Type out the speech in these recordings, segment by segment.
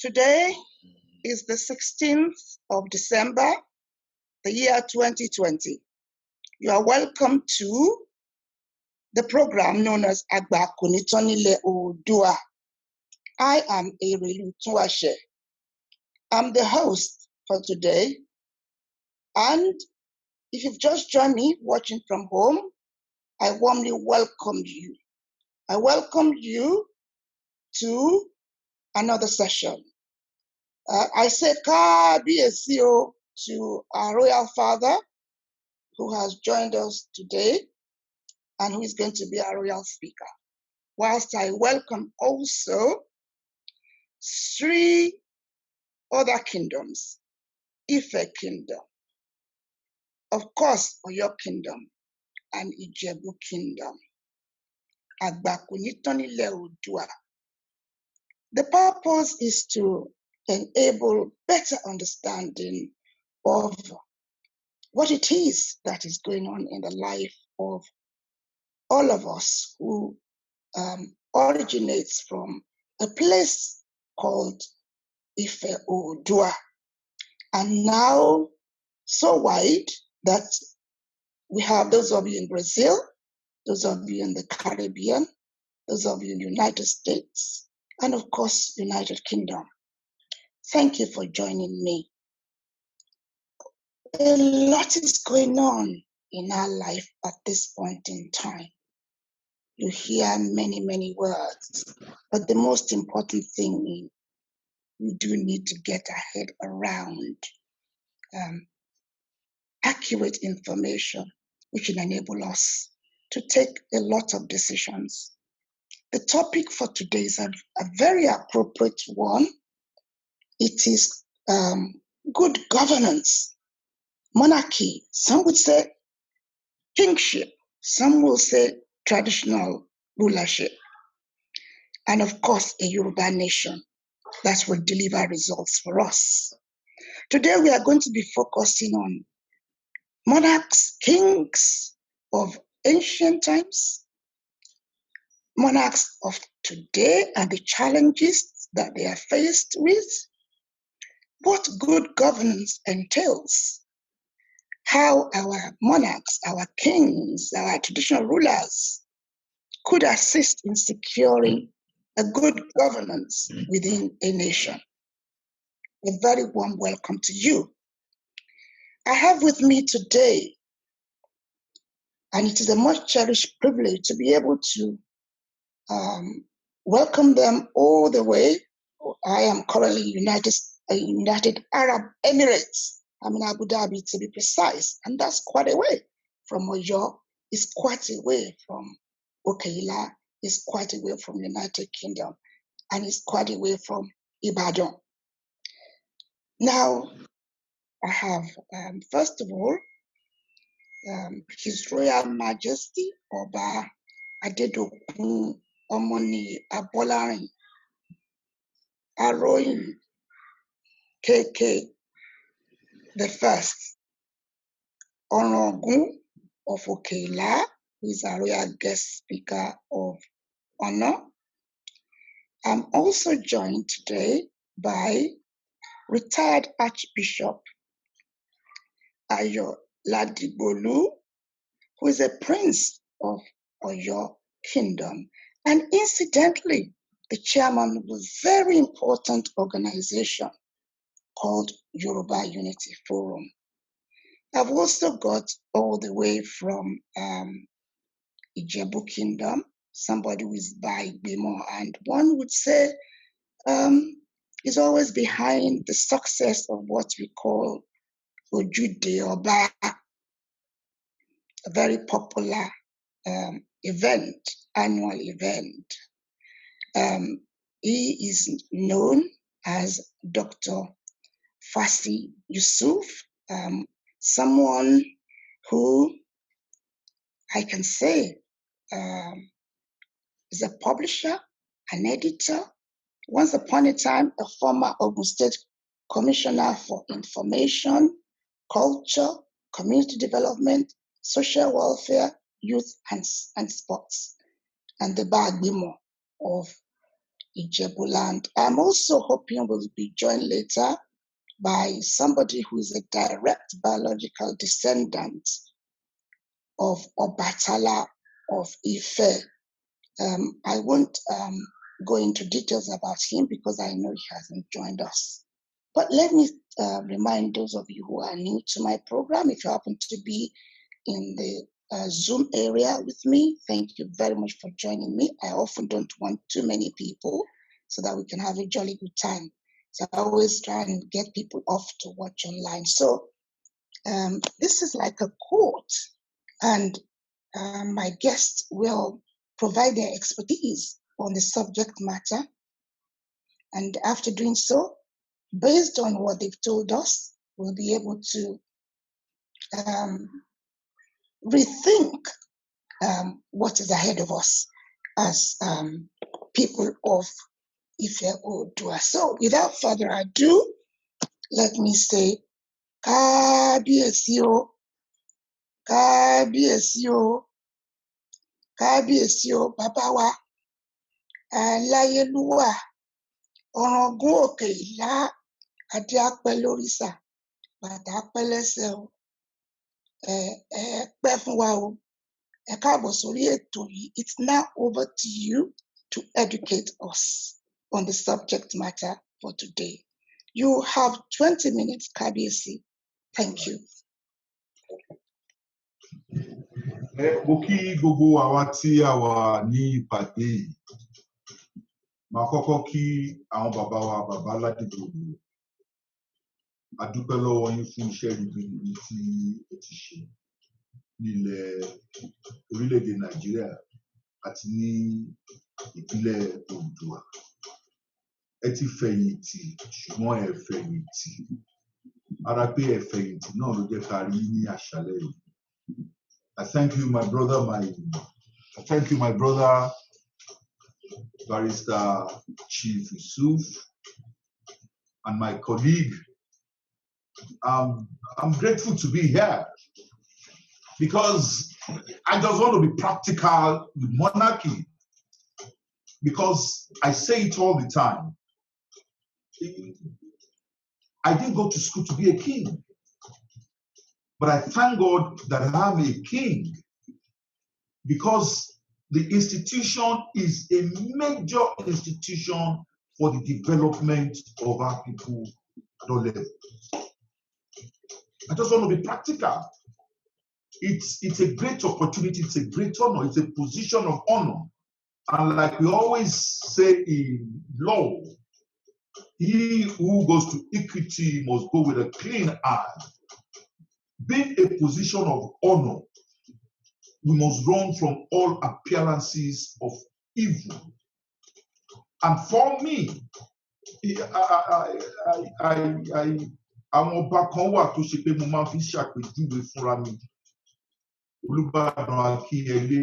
Today is the 16th of December, the year 2020. You are welcome to the program known as Agba Kunitonile Odua. I am Erilu Tuashe. I'm the host for today. And if you've just joined me watching from home, I warmly welcome you. I welcome you to another session. I say Kabiyesi to our royal father who has joined us today and who is going to be our royal speaker. Whilst I welcome also 3 other kingdoms: Ife Kingdom, of course, Oyo Kingdom, and Ijebu Kingdom. Agba Kunitonile Odua. The purpose is to enable better understanding of what it is that is going on in the life of all of us who originates from a place called Ife Odua, and now so wide that we have those of you in Brazil, those of you in the Caribbean, those of you in the United States, and of course, United Kingdom. Thank you for joining me. A lot is going on in our life at this point in time. You hear many, many words, but the most important thing is we do need to get our head around accurate information, which will enable us to take a lot of decisions. The topic for today is a very appropriate one. It is good governance, monarchy. Some would say kingship. Some will say traditional rulership. And of course, a Yoruba nation that will deliver results for us. Today, we are going to be focusing on monarchs, kings of ancient times, monarchs of today and the challenges that they are faced with, what good governance entails, how our monarchs, our kings, our traditional rulers could assist in securing a good governance within a nation. A very warm welcome to you. I have with me today, and it is a much cherished privilege to be able to welcome them all the way. I am currently United Arab Emirates. I'm in Abu Dhabi to be precise, and that's quite a way from Oyo. It's quite a way from Okeila. It's quite a way from United Kingdom, and it's quite a way from Ibadan. Now, I have, first of all, His Royal Majesty Oba Adedokun Omoni Abolarin Aroyin KK the First, Orongun of Okeila, who is our royal guest speaker of honor. I'm also joined today by retired Archbishop Ayo Ladigbolu, who is a prince of Oyo Kingdom, and incidentally, the chairman of a very important organization called Yoruba Unity Forum. I've also got all the way from Ijebu Kingdom, somebody who is by Bimo, and one would say is always behind the success of what we call Ojude Oba, a very popular annual event. He is known as Dr. Fasi Yusuf, someone who I can say is a publisher, an editor, once upon a time a former Ogun State Commissioner for Information, Culture, Community Development, Social Welfare, Youth and Sports, and the Bagbimo of Ijebuland. I'm also hoping we'll be joined later by somebody who is a direct biological descendant of Obatala of Ife. I won't go into details about him because I know he hasn't joined us. But let me remind those of you who are new to my program, if you happen to be in the Zoom area with me, thank you very much for joining me. I often don't want too many people so that we can have a jolly good time. So I always try and get people off to watch online. So this is like a quote, and my guests will provide their expertise on the subject matter. And after doing so, based on what they've told us, we'll be able to rethink what is ahead of us as people of Ife Oodua. So without further ado, let me say, Kábíyèsí o, Kábíyèsí o, Kábíyèsí o, Bàbá wa, Aláyélúwà, Ọ̀ràngún òkè ìlà, adé apẹ́ lórìṣà, bàtà apẹ́ lẹ́sẹ̀ o, pẹ́ fún wa o. It's now over to you to educate us on the subject matter for today. You have 20 minutes, Kábíyèsí. Thank you. Mo kí gbogbo àwa tí a wà ní ìpàdé yìí. Màá kọ́kọ́ kí àwọn bàbá wa, bàbá Ládìgbò. A dúpẹ́ lọ́wọ́ yín fún iṣẹ́ ribiribi tí ẹ ti ṣe nílẹ̀ orílẹ̀-èdè Nàìjíríà àti ní ìpínlẹ̀ Oòduà. Ẹ ti fẹ̀yìntì ṣùgbọ́n ẹ fẹ̀yìntì. Ara pé ẹ fẹ̀yìntì náà ló jẹ́ ká rí ní àṣálẹ́ yìí. I thank you, my brother, Barrister Chief Yusuf, and my colleague. I'm grateful to be here because I just want to be practical with monarchy, because I say it all the time. I didn't go to school to be a king, but I thank God that I'm a king because the institution is a major institution for the development of our people at all levels. I just want to be practical. It's a great opportunity, it's a great honor, it's a position of honor. And like we always say in law, he who goes to equity must go with a clean eye. Being a position of honor, we must run from all appearances of evil. And for me, àwọn ọba kan wà tó ṣe pé mo máa fi ṣàpèjúwe fúnra mi. Olúbàdàn Akínyẹlé,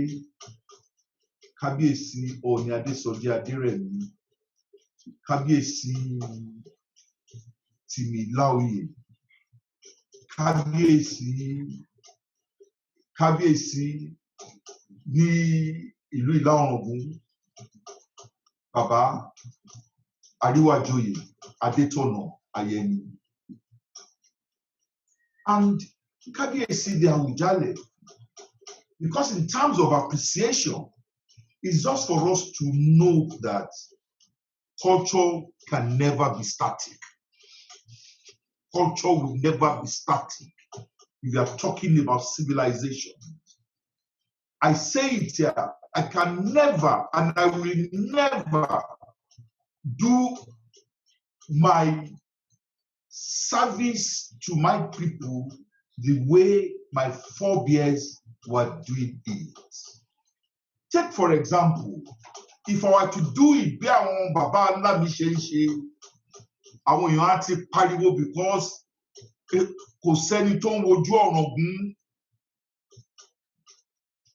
Kábíyèsí Ọọ̀ni Adésọjí Adérẹ̀mí, Kábíyèsí Tìmíláòyè, Kábíyèsí ní ìlú Ìlá-Ọ̀ràngún, Bàbá Aríwájòyè Adétọ̀nà Ayẹni. And Kábíyèsí de Àwùjalẹ̀, because in terms of appreciation, it's just for us to know that culture can never be static. Culture will never be static. We are talking about civilization. I say it here, I can never and I will never do my service to my people the way my forebears were doing it. Take for example, if I were to do it bí àwọn bàbá ńlá mi ṣe ń ṣe, àwọn èèyàn á ti pariwo because kò sẹ́ni tó ń wojú Ọ̀ràngún.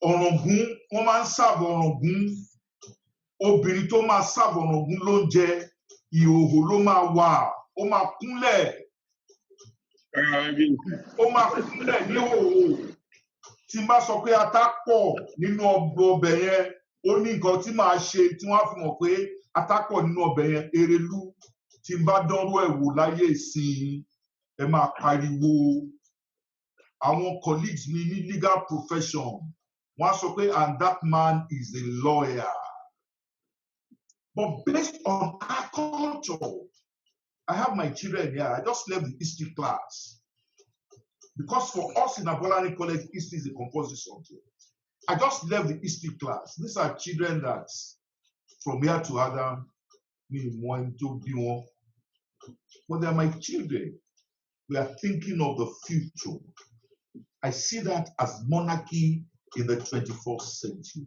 Ọ̀ràngún, wọ́n máa ń sáàbù Ọ̀ràngún. Obìnrin tó máa sáàbù Ọ̀ràngún lóúnjẹ, ìhòhò ló máa wà, ó máa kúnlẹ̀. Ó máa kúnlẹ̀ ní ìhòhò. Tí n bá sọ pé ata pọ̀ nínú ọbẹ̀ yẹn, ó ní nǹkan tí màá ṣe tí wọ́n á fi mọ̀ pé atakọ̀ nínú ọbẹ̀ yẹn Erelu tí n bá dánrú ẹ̀ wò láyé ìsìn ẹ máa pariwo àwọn colleagues mi ní legal profession wọ́n á sọ pé and that man is a lawyer. But based on our culture, I have my children here. I just left the history class. Because for us in Abolani College, history is a compulsory subject. I just left the history class. These are children that from here to Adam, me want to be one. But they are my children. We are thinking of the future. I see that as monarchy in the 21st century.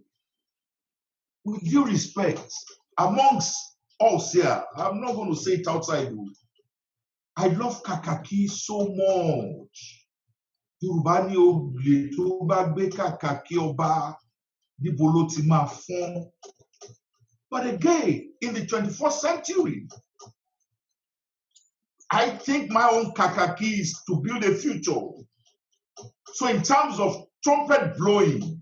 With due respect, amongst us here, I'm not going to say it outside. I love Kakaki so much. Yorùbá ní olè tó bá gbé Kakaki ọba níbo ló ti máa fọ́n. But again, in the 21st century, I think my own Kakaki is to build a future. So in terms of trumpet blowing,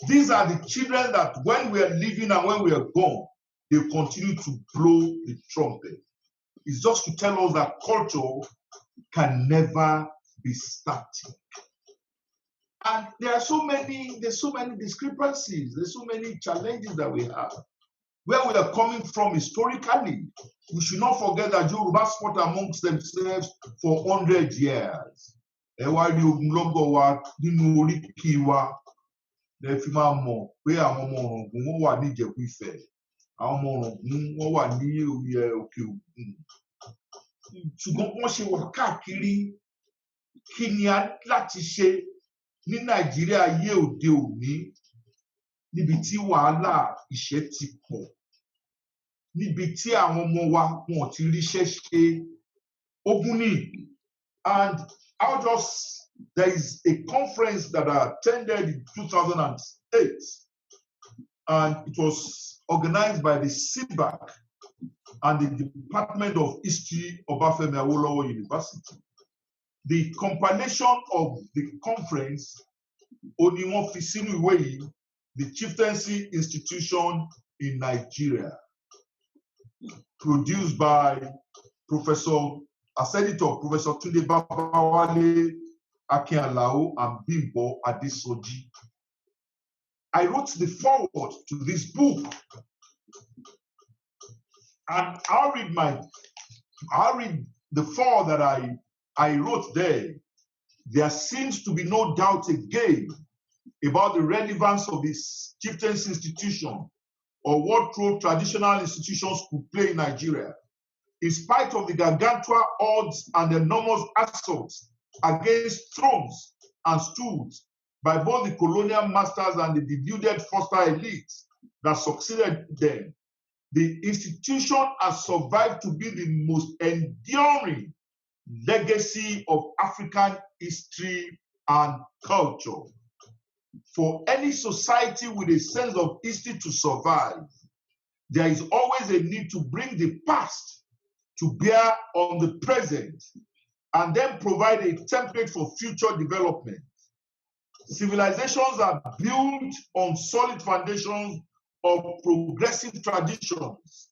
these are the children that when we are living and when we are gone, they continue to blow the trumpet. It's just to tell us that culture can never be static. And there's so many discrepancies, there's so many challenges that we have. Where we are coming from historically, we should not forget that Yoruba fought amongst themselves for 100 years. Ẹ wá rí ogunlọ́gọ̀ wa nínú oríkì wa lẹ fi máa mọ̀ pé àwọn ọmọ Ọ̀ràngún wọ́n wà ní Ìjẹ̀bú Ifẹ̀, àwọn ọmọ Ọ̀ràngún wọ́n wà ní òkè Ògùn. Ṣùgbọ́n wọ́n ṣe wà káàkiri kí ni a láti ṣe ní Nàìjíríà ayé òde òní níbi tí wàhálà ìṣẹ́ ti pọ̀, níbi tí àwọn ọmọ wa wọn ti ríṣẹ́ ṣe ogun ní. And there is a conference that I attended in 2008, and it was organized by the CBAC and the Department of History of Obafemi Awolowo University. The compilation of the conference, Oniwon fi sínú ìwé yìí, the Chieftaincy Institution in Nigeria, produced by as editor, Professor Tunde Babawale Akinalao and Bimbo Adesoji. I wrote the foreword to this book, and I'll read the foreword that I wrote there. There seems to be no doubt again about the relevance of this chieftaincy institution or what role traditional institutions could play in Nigeria, in spite of the gargantua odds and enormous assaults against thrones and stools by both the colonial masters and the deluded foster elites that succeeded them. The institution has survived to be the most enduring legacy of African history and culture. For any society with a sense of history to survive, there is always a need to bring the past to bear on the present and then provide a template for future development. Civilizations are built on solid foundations of progressive traditions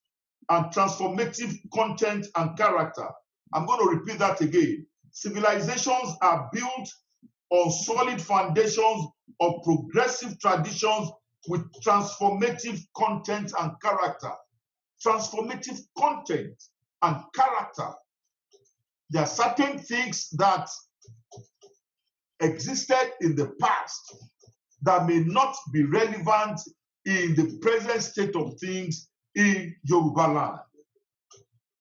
and transformative content and character. I'm going to repeat that again. Civilizations are built on solid foundations of progressive traditions with transformative content and character. Transformative content and character. There are certain things that existed in the past that may not be relevant in the present state of things in Yoruba land.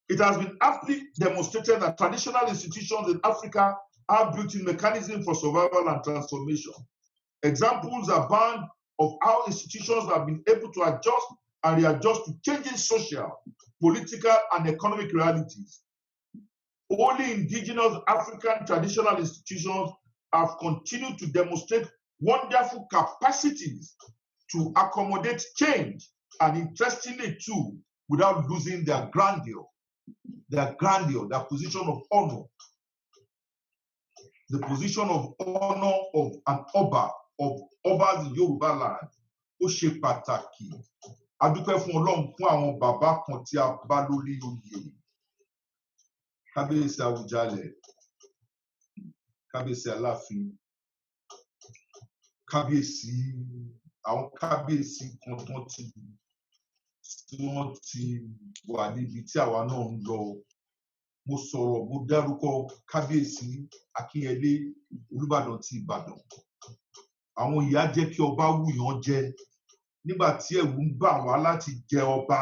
It has been aptly demonstrated that traditional institutions in Africa have built-in mechanisms for survival and transformation. Examples abound of how institutions have been able to adjust and readjust to changing social, political, and economic realities. Only indigenous African traditional institutions have continued to demonstrate wonderful capacities to accommodate change, and interestingly too, without losing their grandeur, their position of honor. The position of honor of an Oba, of Obas in Yoruba land, ó ṣe pàtàkì. A dúpẹ́ fún Ọlọ́run fún àwọn bàbá kan tí a bá lórí oyè. Kábíyèsí Àwùjalẹ̀, kábíyèsí Aláàfin, kábíyèsí àwọn kábíyèsí kan tí wọ́n ti wà níbi tí àwa náà ń lọ. Mo sọ̀rọ̀, mo dárúkọ kábíyèsí Akínyẹlé Olúbàdàn ti Ìbàdàn. Àwọn ìyá jẹ́ kí ọba wùyàn jẹ nígbà tí ẹ̀rù ń bà wá láti jẹ ọba.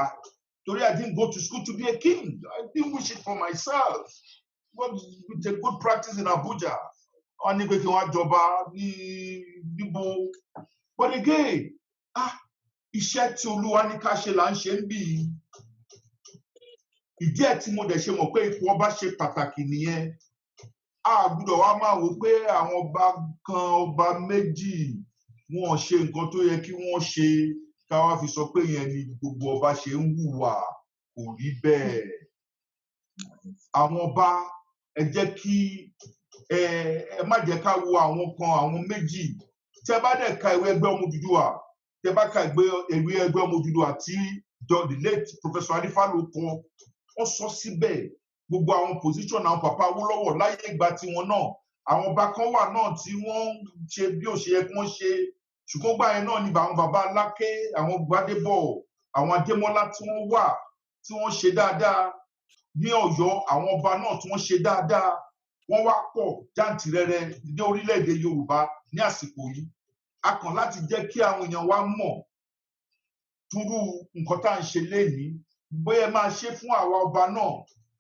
Torí I didn't go to school to be a king. I didn't wish it for myself. It's a good practice in Abuja. Wọ́n ní pé kí wọ́n jọba ní níbo. But again, iṣẹ́ tí Olúwa ní ká ṣe là ń ṣe ń bì. Ìdí ẹ̀ tí mo dẹ̀ ṣe mọ̀ pé ipò ọba ṣe pàtàkì nìyẹn. A gbọ́dọ̀ wá máa wò pé àwọn ọba kan, ọba méjì, wọn ṣe nǹkan tó yẹ kí wọ́n ṣe ká wá fi sọ pé yẹn ni gbogbo ọba ṣe ń hùwà. Kò rí bẹ́ẹ̀. Àwọn ọba, ẹ jẹ́ kí ẹ má jẹ́ ká wo àwọn kan, àwọn méjì. Tẹ́ bá dẹ̀ ka ìwé ẹgbẹ́ ọmọ Odùduwà, tẹ́ bá ka ìwé ẹgbẹ́ ọmọ Odùduwà tí the late Professor Adifalo kọ, wọ́n sọ síbẹ̀ gbogbo àwọn position àwọn bàbá Awólọ́wọ̀ láyé ìgbà tiwọn náà. Àwọn ọba kan wà náà tí wọ́n ṣe bí ó ṣe yẹ kí wọ́n ṣe. Ṣùgbọ́n gbà yẹn náà ni àwọn bàbá Aláké, àwọn Gbádébọ̀, àwọn Adémọ́lá tí wọ́n wà, tí wọ́n ṣe dáadáa. Ní Ọ̀yọ́, àwọn ọba náà tí wọ́n ṣe dáadáa. Wọ́n wá pọ̀ jàǹtìrẹrẹ ní orílẹ̀-èdè Yorùbá ní àsìkò yìí. A kàn láti jẹ́ kí àwọn èèyàn wa mọ̀ túrú nǹkan tá à ń ṣe lénìí. Bóyá máa ṣe fún àwa ọba náà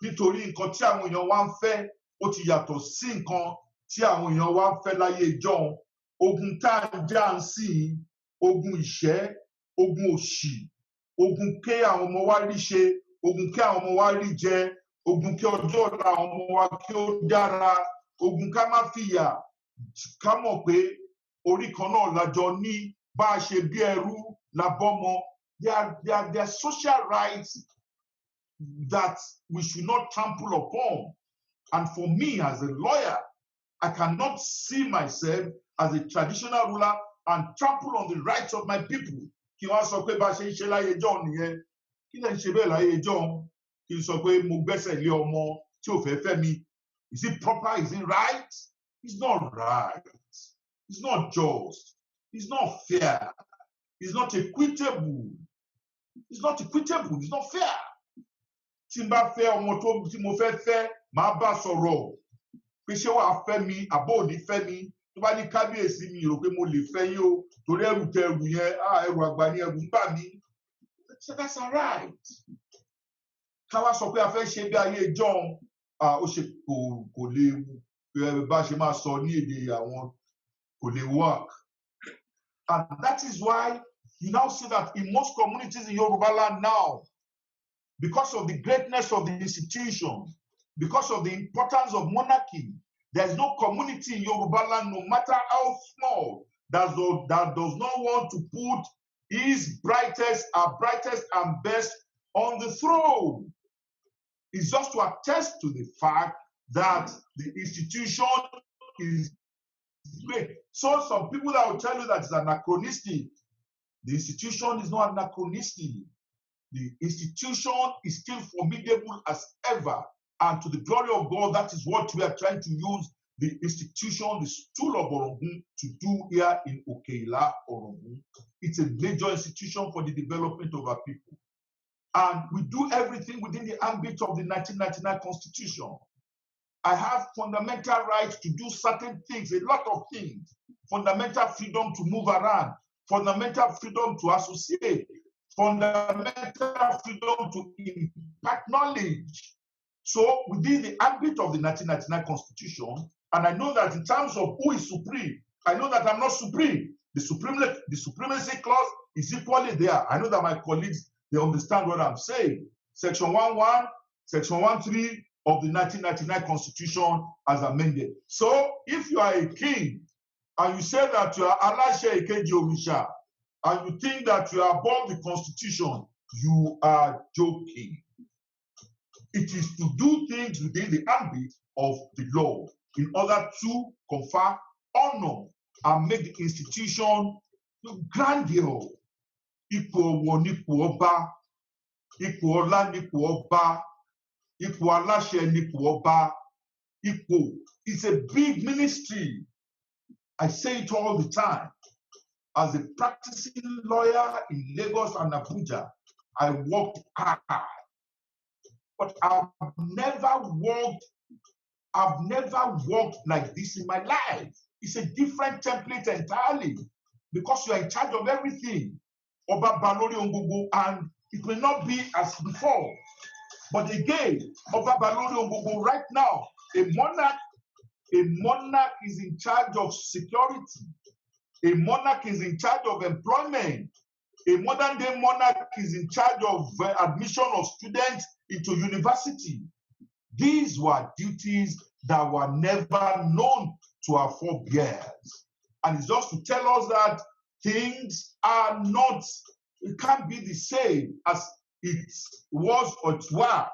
nítorí nǹkan tí àwọn èèyàn wa ń fẹ́ ó ti yàtọ̀ sí nǹkan tí àwọn èèyàn wa ń fẹ́ láyé ìjọ́un. Ogun tá à ń jà ń sìn, ogun ìṣẹ́, ogun òṣì, ogun ké àwọn ọmọ wa rí ṣe, ogun ké àwọn ọmọ wa rí jẹ, ogun kí ọjọ́ ọ̀la àwọn ọmọ wa kí ó dára, ogun ká má fìyà, ká mọ̀ pé orí kan náà lájọ ní, bá a ṣe bí ẹrú la bọ́mọ. There are social rights that we should not trample upon. And for me as a lawyer, I cannot see myself as a traditional ruler and trample on the rights of my people. Kí wọ́n sọ pé bá a ṣe ń ṣe láyé ìjọ́un nìyẹn. Kí lẹ̀ ń ṣe bẹ́ẹ̀ láyé ìjọ́un? Kí n sọ pé mo gbẹ́sẹ̀ lé ọmọ tí ò fẹ́ fẹ́ mi. Is it proper? Is it right? It's not right. It's not just. It's not fair. It's not equitable. It's not equitable. It's not fair. Tí n bá fẹ́ ọmọ tí mo fẹ́ fẹ́, màá bá sọ̀rọ̀ pé ṣé wàá fẹ́ mi àbó ò ní fẹ́ mi. Tó bá ní kábíyèsí mi rò pé mo lè fẹ́ yín o torí ẹrù kẹrù yẹn, ẹrù àgbà ni ẹrù ń bà mí. So that's all right. Ká wá sọ pé a fẹ́ ṣe bí ayé ìjọ́un, ó ṣe kò lè bá ṣe máa sọ ní èdè àwọn kò lè work. And that is why you now see that in most communities in Yoruba land now, because of the greatness of the institution, because of the importance of monarchy, there is no community in Yoruba land, no matter how small, that does not want to put his brightest and best on the throne. It's just to attest to the fact that the institution is great. So some people that will tell you that it's anachronistic. The institution is not anachronistic. The institution is still formidable as ever. And to the glory of God, that is what we are trying to use the institution, the stool of Orungun, to do here in Okeila, Orungun. It's a major institution for the development of our people. And we do everything within the ambit of the 1999 Constitution. I have fundamental rights to do certain things, a lot of things. Fundamental freedom to move around, fundamental freedom to associate, fundamental freedom to impart knowledge. So within the ambit of the 1999 Constitution, and I know that in terms of who is supreme, I know that I'm not supreme. The supremacy clause is equally there. I know that my colleagues, they understand what I'm saying. Section 1.1, Section 1.3 of the 1999 Constitution as amended. So if you are a king and you say that you are Alashe Ikeji Orisha and you think that you are above the Constitution, you are joking. It is to do things within the ambit of the law in order to confer honor and make the institution grandeur. ipò ọ̀wọ̀ nípò ọba, ipò ọlá nípò ọba, ipò aláṣẹ nípò ọba, ipò is a big ministry. I say it all the time. As a practicing lawyer in Lagos and Abuja, I worked hard, but I've never worked like this in my life. It's a different template entirely because you are in charge of everything. Oba Balori Ongogo, and it may not be as before. But again, Oba Balori Ongogo right now, a monarch is in charge of security. A monarch is in charge of employment. A modern day monarch is in charge of admission of students into university. These were duties that were never known to our forebears. And it's just to tell us that things are not, it can't be the same as it was or it were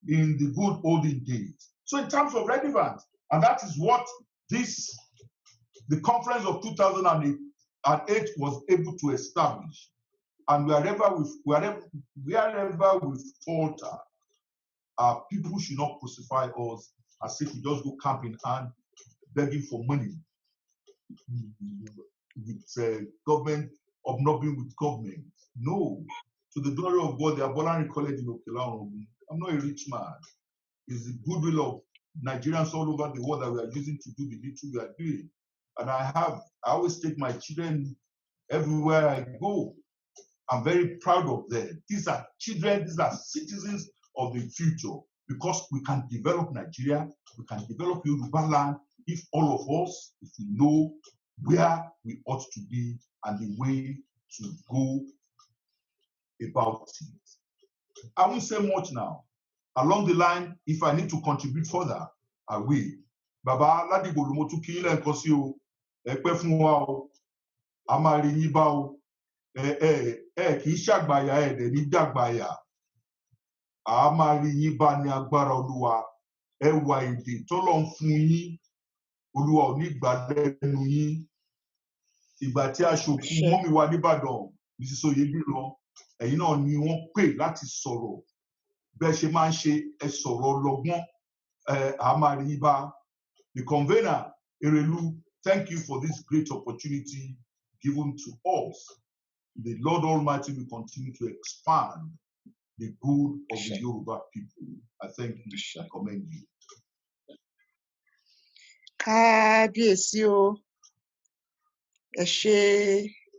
in the good olden days. So in terms of relevance, and that is what the conference of 2008 was able to establish. And wherever we falter, people should not crucify us as if we just go camp in hand begging for money with government, obnobbing with government. No. To the glory of God, the Abolani College in Okelaon. I'm not a rich man. It's the goodwill of Nigerians all over the world that we are using to do the little we are doing. And I always take my children everywhere I go. I'm very proud of them. These are children, these are citizens of the future, because we can develop Nigeria, we can develop Yoruba land if all of us, if we know where we ought to be and the way to go about it. I won't say much now. Along the line, if I need to contribute further, I will. Baba Ladigo Lumotu ki ile nkan si o, ẹ pẹ́ fún wa o, a máa rí yín bá o, kì í ṣàgbàyà dẹ̀ ní dàgbàyà, a máa rí yín bá ní agbára Olúwa, ẹwà èdè tọ́lọ̀ ń fún yín, Olúwa ò ní gbà lẹ́nu yín. Ìgbà tí a ṣòkú mọ́mì wa nìbàdàn, Mrs. Oyediro, ẹ̀yin náà ni wọ́n pè láti sọ̀rọ̀. Bẹ́ẹ̀ ṣe máa ń ṣe ẹ sọ̀rọ̀ ọlọ́gbọ́n, a máa rí yín bá. The convener, Erelu, thank you for this great opportunity given to us. The Lord Almighty will continue to expand the good of the Yoruba people. I thank you. I commend you. Kábíyèsí o, ẹ ṣé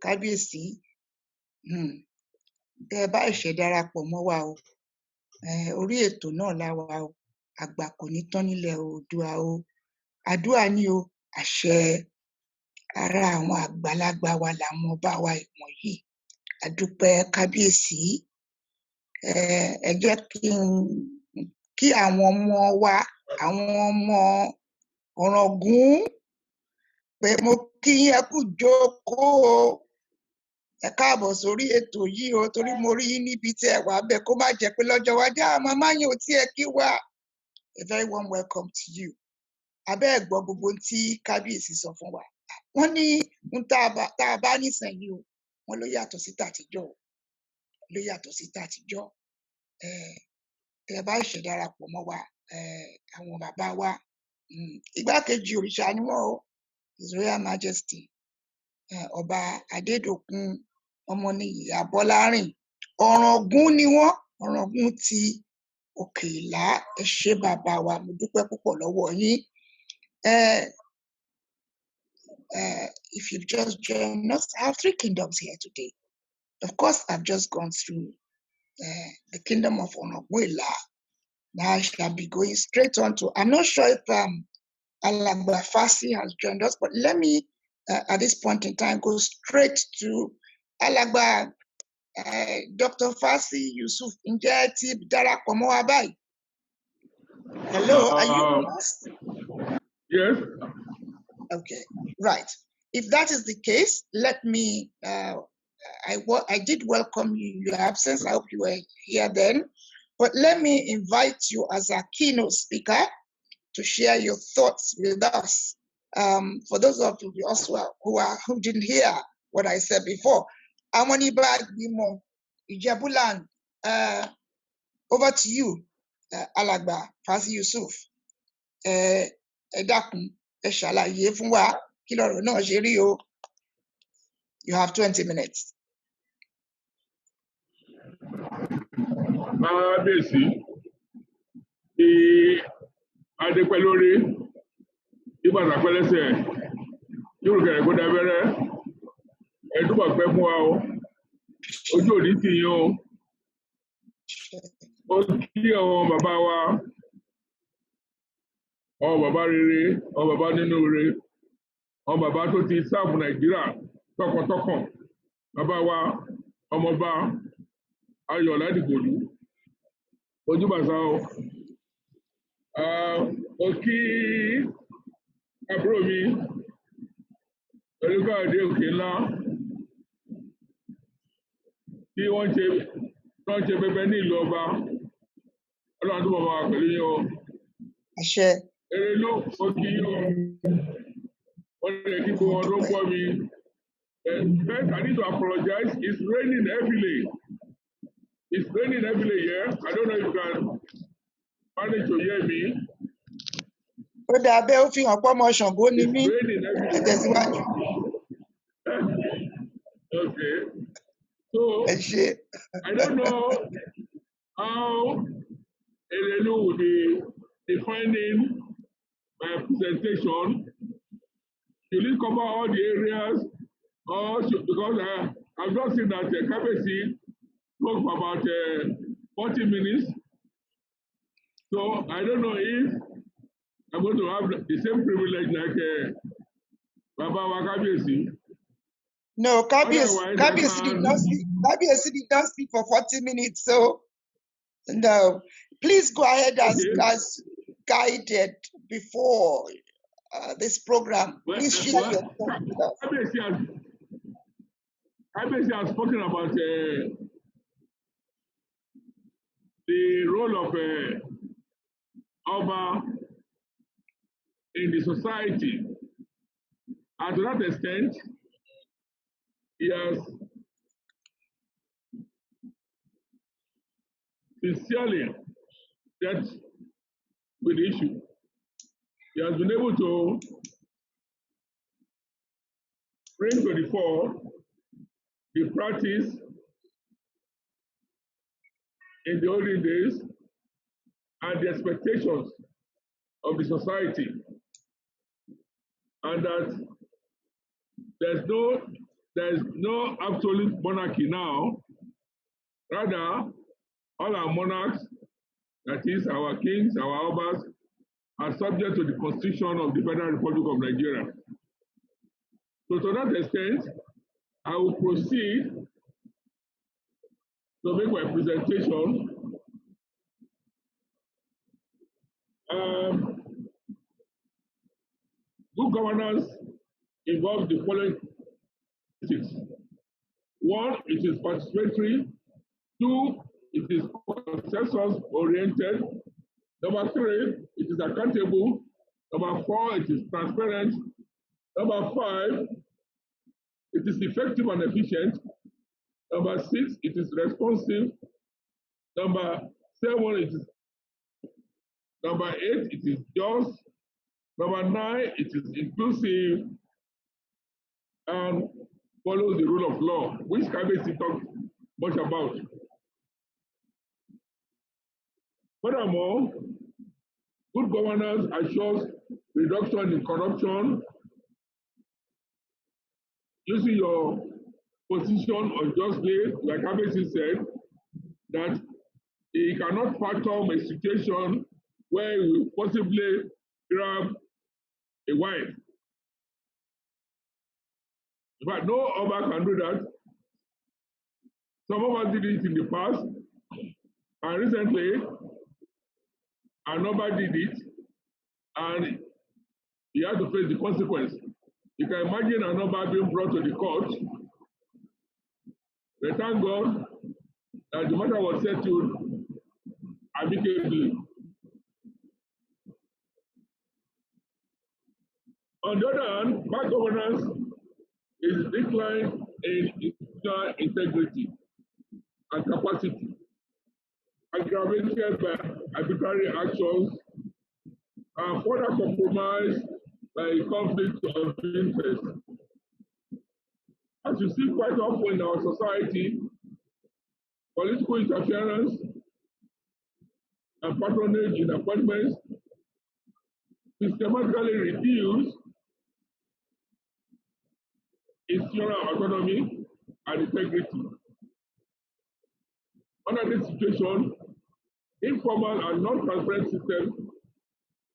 kábíyèsí. Tẹ́ ẹ bá ṣe darapọ̀ mọ́ wa o, orí ètò náà la wà o, àgbà kò ní tán nílẹ̀ Oòduà o, àdúrà ni o, àṣẹ ara àwọn àgbàlagbà wa làwọn ọba wa wọ̀nyí. A dúpẹ́ kábíyèsí. Ẹ jẹ́ kí àwọn ọmọ wa, àwọn ọmọ Ọ̀ràngún, pé mo kí yín ẹ kú jókòó, ẹ káàbọ̀ sórí ètò yìí o, torí mo rí yín níbi tí ẹ wà bẹ́ẹ̀ kó má jẹ́ pé lọ́jọ́ iwájú màmá yín ò tiẹ̀ kí wa. A very warm welcome to you. Abẹ́ ẹ̀ gbọ́ gbogbo tí kábíyèsí sọ fún wa. Wọ́n ní tá a bá nísìnyí o, wọ́n ló yàtọ̀ sí tàtijọ́ o, ló yàtọ̀ sí tàtijọ́. Tẹ́ ẹ bá ṣe darapọ̀ mọ́ wa, àwọn bàbá wa, igbákejì òrìṣà ni wọ́n o, His Royal Majesty Ọba Adédòkun Ọmọníyì Abọ́lárìn, Ọ̀ràngún ni wọ́n, Ọ̀ràngún ti Òkè Ìlá. Ẹ ṣé bàbá wa, mo dúpẹ́ púpọ̀ lọ́wọ́ yín. If you've just joined us, I have 3 kingdoms here today. Of course, I've just gone through the kingdom of Ọ̀ràngún. Now I shall be going straight on to, I'm not sure if Alàgbà Fásí has joined us, but let me, at this point in time, go straight to Alàgbà Dr. Fásí Yusuf. Ǹjẹ́ ẹ ti darapọ̀ mọ́ wa báyìí? Hello, are you with us? Yes. Okay, right. If that is the case, let me, I did welcome you in your absence. I hope you were here then. But let me invite you as a keynote speaker to share your thoughts with us. For those of you also who didn't hear what I said before, àwọn ní bá gbìmọ̀ Ìjẹ̀bú-Land, over to you, alàgbà Fásí Yusuf. Ẹ dákun ẹ ṣàlàyé fún wa kí lọ̀rọ̀ náà ṣe rí o. You have 20 minutes. Kábíyèsí tí adépẹ́ lórí ìbàdàn pẹ́lẹ́sẹ̀ yóò kẹ̀rẹ̀ kó dábẹ́rẹ́ ẹ̀dúbọ̀ pẹ́ fún wa o ojú òní tì yín o. Ó kí àwọn bàbá wa àwọn bàbá rere àwọn bàbá nínú rere àwọn bàbá tó ti sáàbù Nàìjíríà tọkàntọkàn bàbá wa ọmọọba Ayọ̀ Ládìgbòlú ojúbàṣà o. Ó kí àbúrò mi Olúkáòdé Òkè ńlá tí wọ́n ṣe pẹpẹ ní ìlú ọba Ọlọ́run tó bọ̀ wá pẹ̀lú yín o. Àṣẹ. Erelú ó kí yín o. Wọ́n lè kí gbogbo wọn tó gbọ́ mi. First, I need to apologize. It's raining heavily. It's raining heavily here. I don't know if you can manage to hear me. Ó dà bẹ́ẹ̀ ó fi hàn pọ́ ọmọ Ṣàngó ni mí. It's raining heavily. Ẹ tẹ̀síwájú. Okay. So, Ẹ ṣe. I don't know how Erelu will be defining my presentation. Will it cover all the areas? Because I've just seen that Kabesi spoke for about 40 minutes. So I don't know if I'm going to have the same privilege like Baba wa Kabesi. No, Kabiyesi did not speak for 40 minutes, so no. Please go ahead as guided before this program. Please share your thoughts with us. Kabiyesi has spoken about the role of Oba in the society. And to that extent, he has sincerely dealt with the issue. He has been able to bring to the fore the practice in the olden days and the expectations of the society, and that there is no absolute monarchy now. Rather, all our monarchs, that is our kings, our obas, are subject to the Constitution of the Federal Republic of Nigeria. So to that extent, I will proceed to make my presentation. Good governance involves the following things. One, it is participatory. Two, it is consensus-oriented. Number three, it is accountable. Number four, it is transparent. Number five, it is effective and efficient. Number six, it is responsive. Number seven, it is. Number eight, it is just. Number nine, it is inclusive and follows the rule of law, which Kabiyesi talked much about. Furthermore, good governance assures reduction in corruption. Using your position unjustly, like Kabiyesi said, that he cannot fathom a situation where he will possibly grab a wife. But no Oba can do that. Some of us did it in the past, and recently, an Oba did it, and he had to face the consequence. You can imagine an Oba being brought to the court. But thank God that the matter was settled amicably. On the other hand, bad governance is decline in institutional integrity and capacity, aggravated by arbitrary actions and further compromised by conflict of interest. As you see quite often in our society, political interference and patronage in appointments systematically reduce institutional autonomy and integrity. Under this situation, informal and non-transparent systems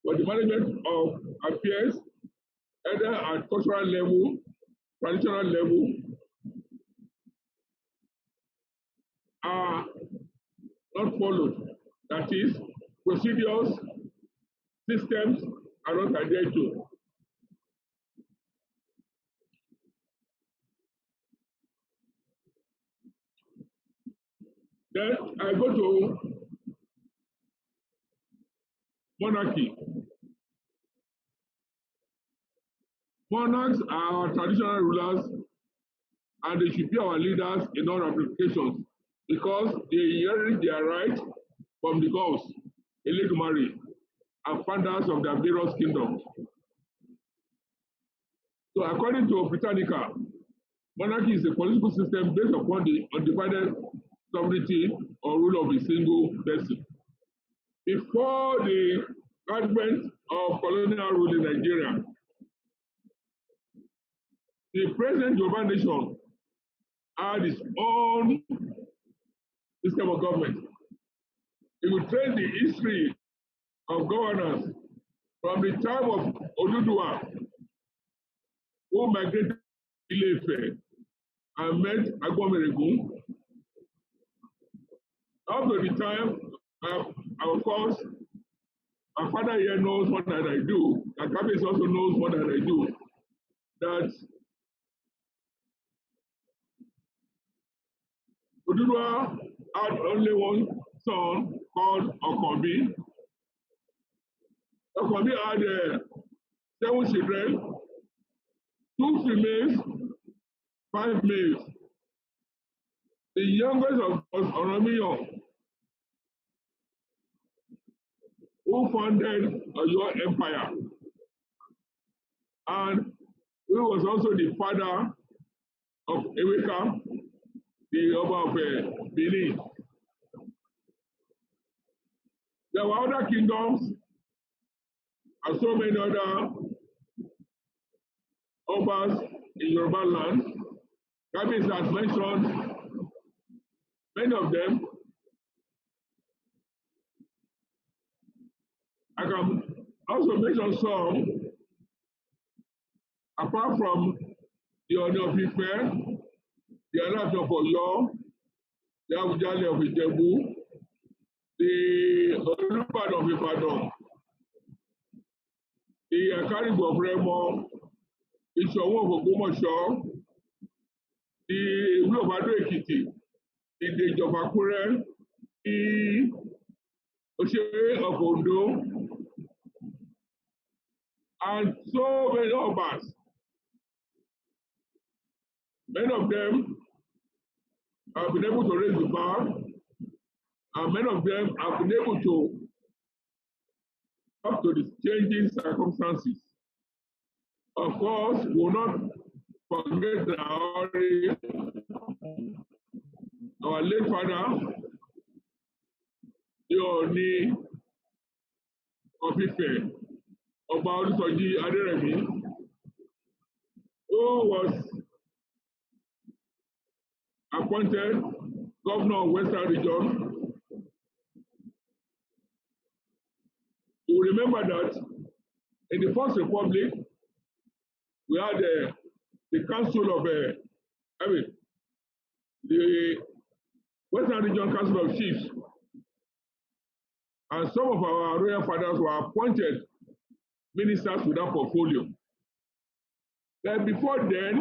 for the management of affairs, either at cultural level, traditional level, are not followed. That is, procedures, systems are not adhered to. Then I go to monarchy. Monarchs are our traditional rulers and they should be our leaders in all applications because they inherit their right from the gods, Eledumare, and founders of their various kingdoms. So according to Britannica, monarchy is a political system based upon the undivided sovereignty or rule of a single person. Before the advent of colonial rule in Nigeria, the present Yoruba nation had its own system of government. It will trace the history of governance from the time of Oduduwa, who migrated to Ile-Ife and met Agbomeregun, up to the time, of course, my father here knows more than I do, and Kabiyesi also knows more than I do, that Oduduwa had only one son called Okanbi. Okanbi had 7 children, 2 females, 5 males. The youngest of was Oromiyan, who founded Oyo Empire, and he was also the father of Eweka, the Oba of Benin. There were other kingdoms and so many other Obas in Yoruba land. Kabiyesi has mentioned many of them. I can also mention some, apart from the Ooni of Ife, the Aláàfin of Ọ̀yọ́, the Awùjalẹ̀ of Ìjẹ̀bú, the Olúbàdàn of Ìbàdàn, the Ẹ̀kárìgbò of Rẹ́mọ, Ìṣọ̀ún of Ògbómọ̀ṣọ́, the Ìwé of Adó-Èkìtì, the Ìdèjì of Àkúrẹ́, the Òṣèré of Oǹdó, and so many others. Many of them have been able to raise the bar, and many of them have been able to up to the changing circumstances. Of course, we will not forget our late father, the Ooni of Ife, Ọba Olúsọjí Adérẹ̀mí, who was appointed governor of Western Region. You remember that in the First Republic, we had the Council of, the Western Region Council of Chiefs, and some of our royal fathers were appointed ministers with that portfolio. Then before then,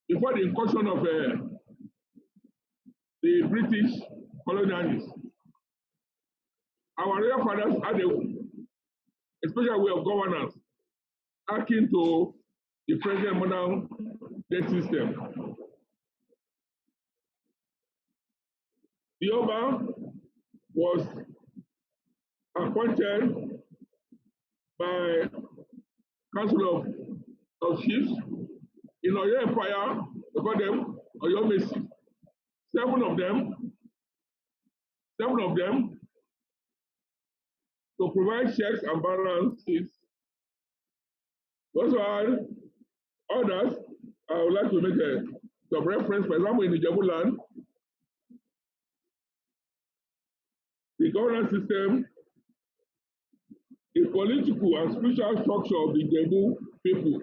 before the incursion of the British colonialists, our royal fathers had a special way of governance. akin to the present modern state system. The Yoruba was appointed by Council of Chiefs in Oyo Empire, we call them Oyo Mesi. Seven of them to provide checks and balances. Also had others, I would like to make some reference, for example, in the Ijebu land, the governance system, the political and spiritual structure of the Ijebu people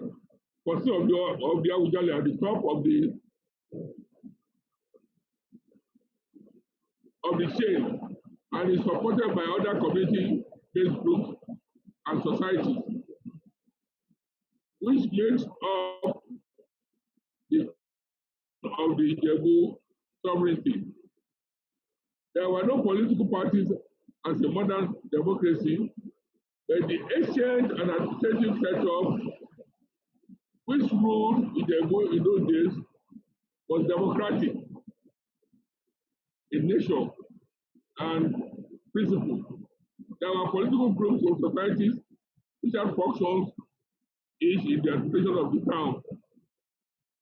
consists of the Awujale at the top of the chain and is supported by other community-based groups and societies, which makes up of the Ijebu sovereignty. There were no political parties as a modern democracy, but the ancient and administrative setup which ruled Ijebu in those days was democratic in nature and principle. There were political groups or societies which had functions each in the administration of the town.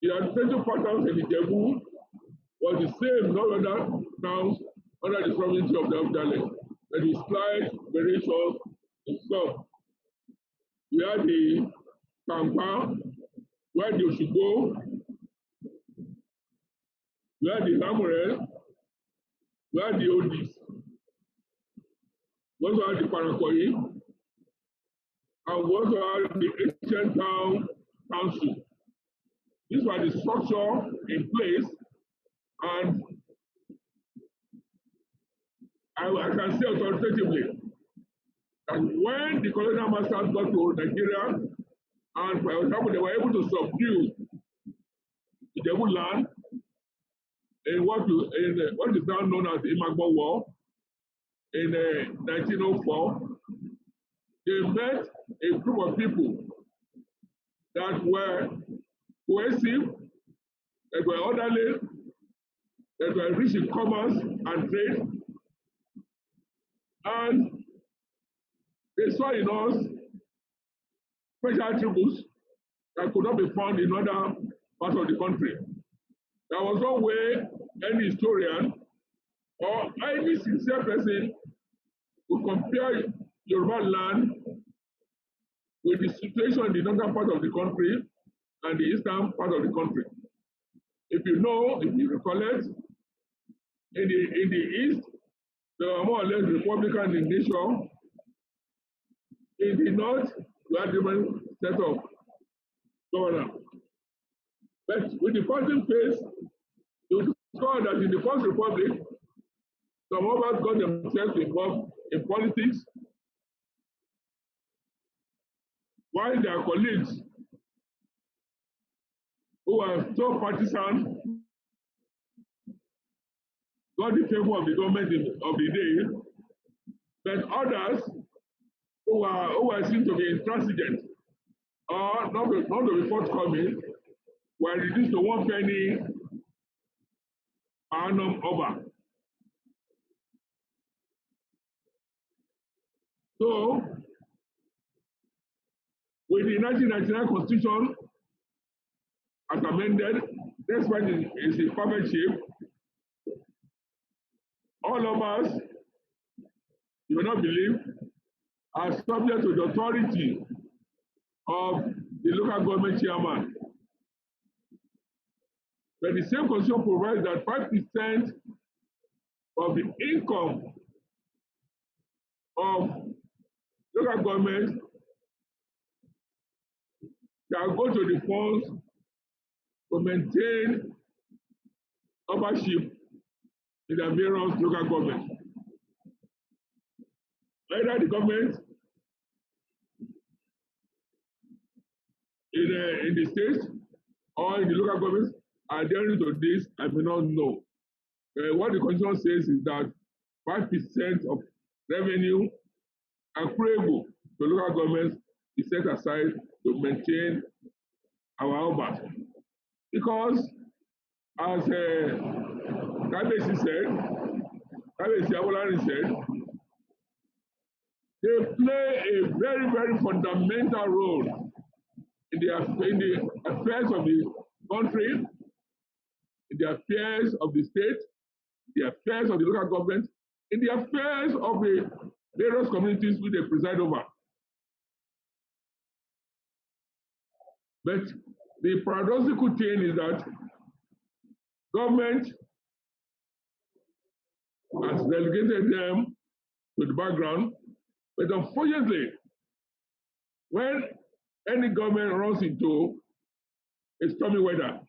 The administrative patterns in Ijebu was the same in all other towns under the sovereignty of the Awujale, and the slight variations in some. We had the Pampa, we had the Oshugo, we had the Lamorel, we had the Odis, we also had the Parakoyi, and we also had the ancient town council. These were the structure in place, and I can say authoritatively that when the colonial masters got to Nigeria, and for example, they were able to subdue the Ijebu land in what is now known as the Imagbo War in 1904, they met a group of people that were cohesive, that were orderly, that were rich in commerce and trade, and they saw in us special attributes that could not be found in other parts of the country. There was no way any historian or any sincere person would compare Yoruba land with the situation in the northern part of the country and the eastern part of the country. If you recollect, in the east, they were more or less Republican in nature. In the north, we had different set of governors. But with the passing phase, you discover that in the First Republic, some of us got themselves involved in politics, while their colleagues who were so partisan got the favor of the government of the day, but others who were seen to be intransigent or not to be forthcoming were reduced to 1 penny per annum over. So, with the 1999 Constitution as amended, despite it's in perfect shape, all of us, you will not believe, are subject to the authority of the local government chairman. But the same constitution provides that 5% of the income of local government shall go to the funds to maintain ownership in the various local governments. Either the government in the states or in the local governments are adhering to this, I may not know. What the constitution says is that 5% of revenue accruable to local governments is set aside to maintain our Obas. Because as Kabesi Abolari said, they play a very, very fundamental role in the affairs of the country, in the affairs of the state, the affairs of the local government, in the affairs of the various communities which they preside over. But the paradoxical thing is that government has relegated them to the background, but unfortunately, when any government runs into a stormy weather,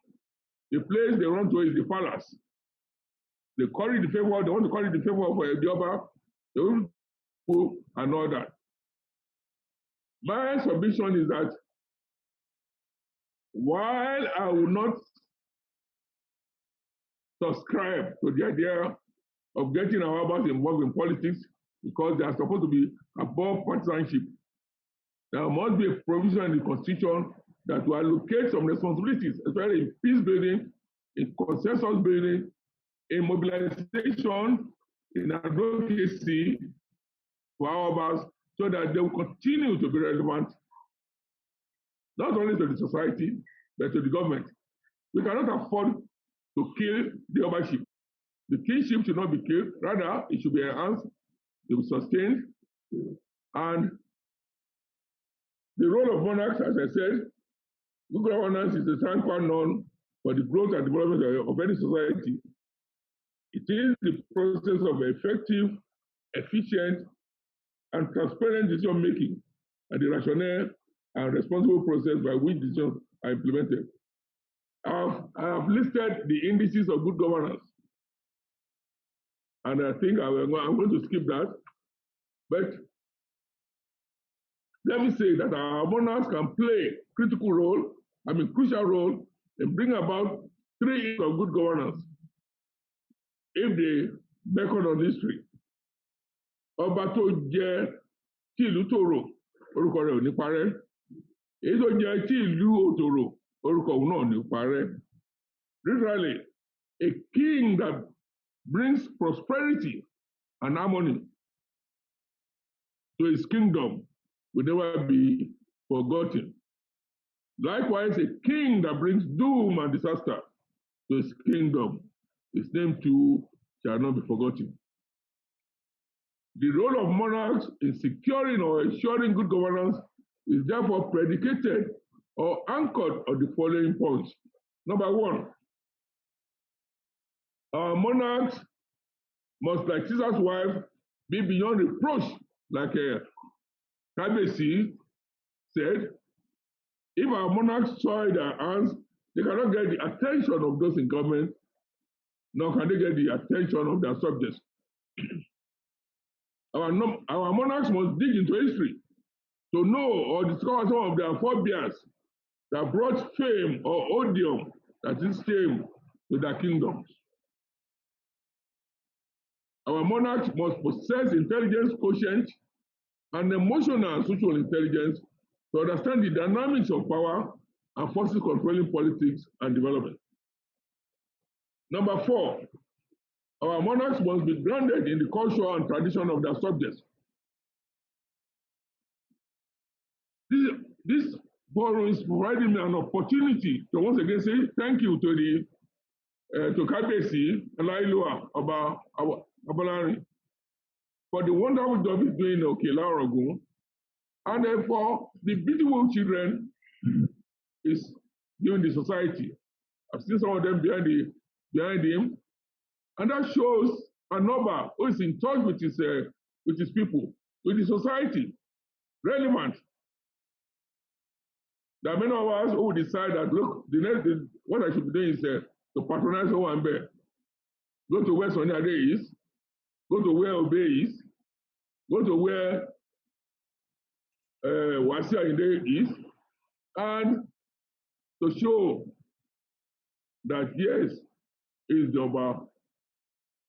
the place they run to is the palace. They want to call it the favor of the Oba, the people and all that. My submission is that while I will not subscribe to the idea of getting our Obas involved in politics because they are supposed to be above partisanship, there must be a provision in the Constitution that will allocate some responsibilities, especially in peace building, in consensus building, in mobilization, in advocacy for our Obas, so that they will continue to be relevant, not only to the society, but to the government. We cannot afford to kill the Obaship. The kingship should not be killed, rather, it should be enhanced, it will be sustained. And the role of monarchs, as I said, good governance is the sine qua non for the growth and development of any society. It is the process of effective, efficient, and transparent decision making, and the rationale and responsible process by which decisions are implemented. I have listed the indices of good governance, and I think I'm going to skip that. But let me say that our monarchs can play crucial role in bringing about 3 years of good governance if they beckon on history. Ọba tó jẹ́ tí ìlú tòrò, orúkọ rẹ̀ ò ní parẹ́. Èyí tó jẹ́ tí ìlú òtòrò, orúkọ òun náà ò ní parẹ́. Literally, a king that brings prosperity and harmony to his kingdom will never be forgotten. Likewise, a king that brings doom and disaster to his kingdom, his name too shall not be forgotten. The role of monarchs in securing or ensuring good governance is therefore predicated or anchored on the following points. Number 1, our monarchs must, like Caesar's wife, be beyond reproach, like Kabesi said. If our monarchs soil their hands, they cannot get the attention of those in government, nor can they get the attention of their subjects. Our monarchs must dig into history to know or discover some of their forebears that brought fame or odium, that is shame, to their kingdoms. Our monarchs must possess intelligence quotient and emotional and social intelligence to understand the dynamics of power and forces controlling politics and development. Number 4, our monarchs must be grounded in the culture and tradition of their subjects. This forum is providing me an opportunity to once again say thank you to Kabesi Alailua Abolari for the wonderful job he's doing in Okela Ogun, and for the beautiful children is giving the society. I've seen some of them behind him, and that shows an Oba who is in touch with his people, with the society, relevant. There are many of us who will decide that, look, what I should be doing is to patronize Owambe, go to where Sonny Ade is, go to where Obe is, go to where Wasi Ayinde is, and to show that yes, he is the Oba.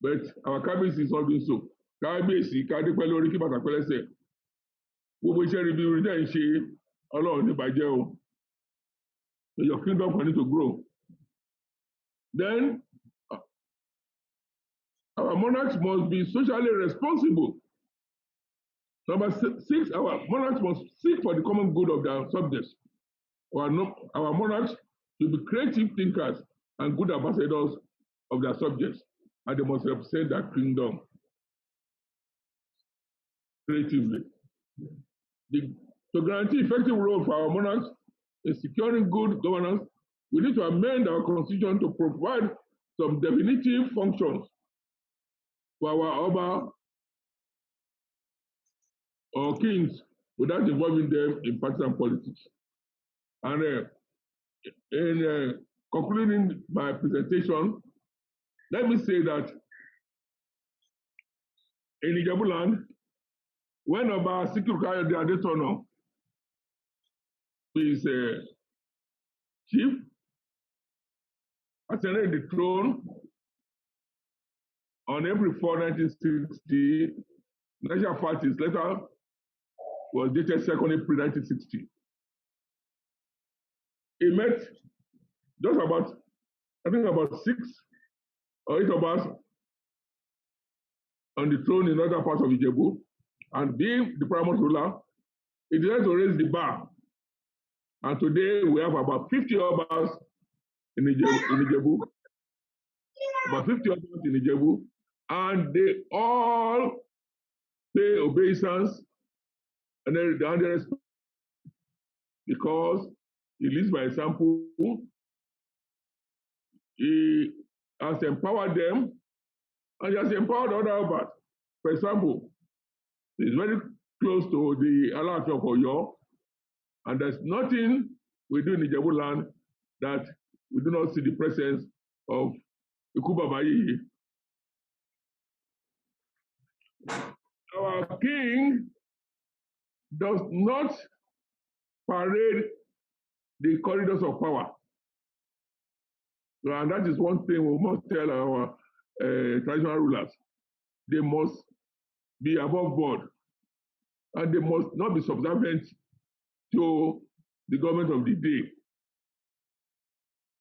But our Kabesi is not doing so. Kabesi, Kadepele Oriki Batakpele said, gbogbo iṣẹ́ ribi orí dẹ́ ń ṣe Ọlọ́run ní bàjẹ́ o. May your kingdom continue to grow. Then, our monarchs must be socially responsible. Number 6, our monarchs must seek for the common good of their subjects. Our monarchs should be creative thinkers and good ambassadors of their subjects, and they must represent their kingdom creatively. To guarantee effective role for our monarchs in securing good governance, we need to amend our constitution to provide some definitive functions for our Oba or kings without involving them in partisan politics. And in concluding my presentation, let me say that in Ijebu land, when Oba Sikiru the Adetono is chief, ascended the throne on April 4, 1960, National Party's letter was dated 2nd April 1960. He met just about, I think about 6 or 8 of us on the throne in other parts of Ijebu, and being the paramount ruler, he decided to raise the bar. And today we have about 50 of us in Ijebu, about 50 of us in Ijebu, and they all pay obeisance and they respect, because he leads by example. He has empowered them, and he has empowered other Obas. For example, he's very close to the Alaafin of Oyo, and there's nothing we do in Ijebu land that we do not see the presence of Ikú Baba Yèyé. Our king does not parade the corridors of power. And that is one thing we must tell our traditional rulers. They must be above board, and they must not be subservient to the government of the day.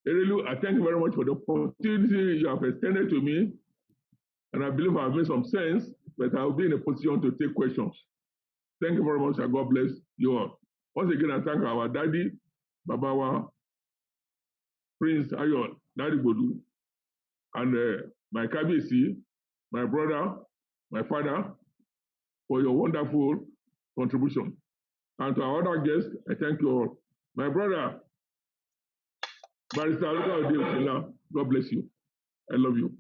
Erelu, I thank you very much for the opportunity you have extended to me, and I believe I've made some sense, but I'll be in a position to take questions. Thank you very much, and God bless you all. Once again, I thank our daddy, Babawa, Prince Ayon, Daddy Bodu, and my Kabisi, my brother, my father, for your wonderful contribution. And to our other guests, I thank you all. My brother, Barrister Luka Ode Osila, God bless you. I love you.